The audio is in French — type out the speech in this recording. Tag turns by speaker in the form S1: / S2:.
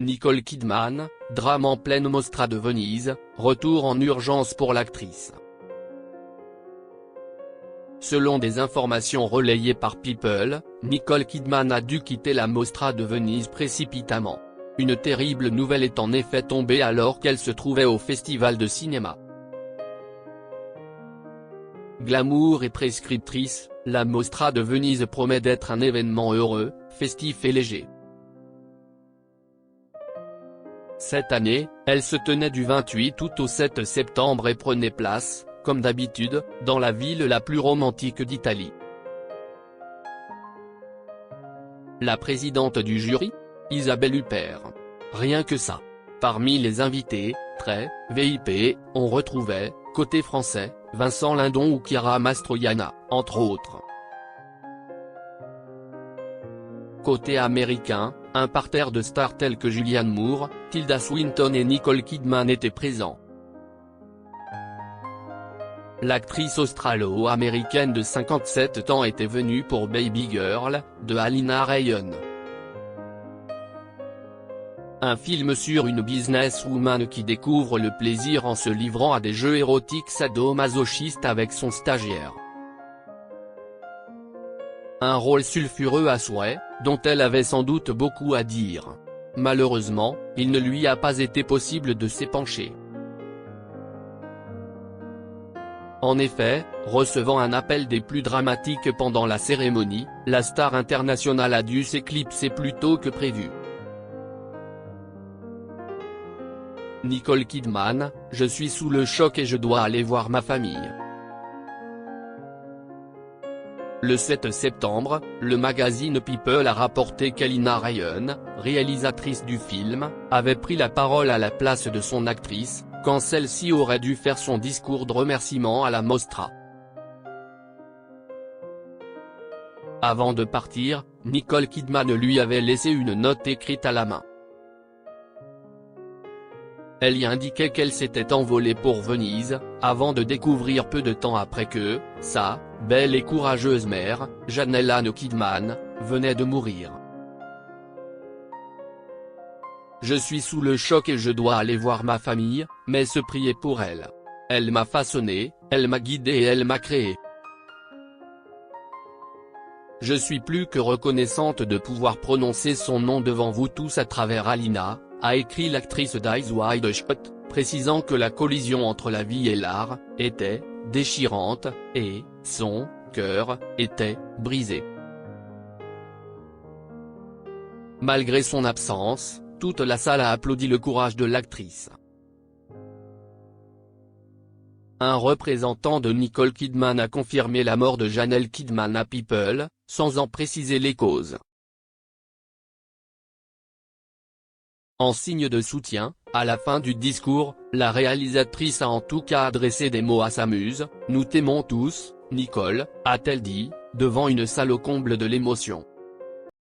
S1: Nicole Kidman, drame en pleine Mostra de Venise, retour en urgence pour l'actrice. Selon des informations relayées par People, Nicole Kidman a dû quitter la Mostra de Venise précipitamment. Une terrible nouvelle est en effet tombée alors qu'elle se trouvait au festival de cinéma. Glamour et prescriptrice, la Mostra de Venise promet d'être un événement heureux, festif et léger. Cette année, elle se tenait du 28 août au 7 septembre et prenait place, comme d'habitude, dans la ville la plus romantique d'Italie. La présidente du jury, Isabelle Huppert. Rien que ça. Parmi les invités, très VIP, on retrouvait, côté français, Vincent Lindon ou Chiara Mastroianni, entre autres. Côté américain, un parterre de stars tels que Julianne Moore, Tilda Swinton et Nicole Kidman étaient présents. L'actrice australo-américaine de 57 ans était venue pour Baby Girl, de Alina Ryan. Un film sur une businesswoman qui découvre le plaisir en se livrant à des jeux érotiques sadomasochistes avec son stagiaire. Un rôle sulfureux à souhait, dont elle avait sans doute beaucoup à dire. Malheureusement, il ne lui a pas été possible de s'épancher. En effet, recevant un appel des plus dramatiques pendant la cérémonie, la star internationale a dû s'éclipser plus tôt que prévu. Nicole Kidman, je suis sous le choc et je dois aller voir ma famille. Le 7 septembre, le magazine People a rapporté qu'Alina Ryan, réalisatrice du film, avait pris la parole à la place de son actrice, quand celle-ci aurait dû faire son discours de remerciement à la Mostra. Avant de partir, Nicole Kidman lui avait laissé une note écrite à la main. Elle y indiquait qu'elle s'était envolée pour Venise, avant de découvrir peu de temps après que, sa belle et courageuse mère, Janelle Anne Kidman, venait de mourir. Je suis sous le choc et je dois aller voir ma famille, mais se prier pour elle. Elle m'a façonné, elle m'a guidé et elle m'a créé. Je suis plus que reconnaissante de pouvoir prononcer son nom devant vous tous à travers Alina, a écrit l'actrice d'Eyes Wide Shut, précisant que la collision entre la vie et l'art était déchirante, et son cœur était brisé. Malgré son absence, toute la salle a applaudi le courage de l'actrice. Un représentant de Nicole Kidman a confirmé la mort de Janelle Kidman à People, sans en préciser les causes. En signe de soutien, à la fin du discours, la réalisatrice a en tout cas adressé des mots à sa muse, « Nous t'aimons tous, Nicole », a-t-elle dit, devant une salle au comble de l'émotion.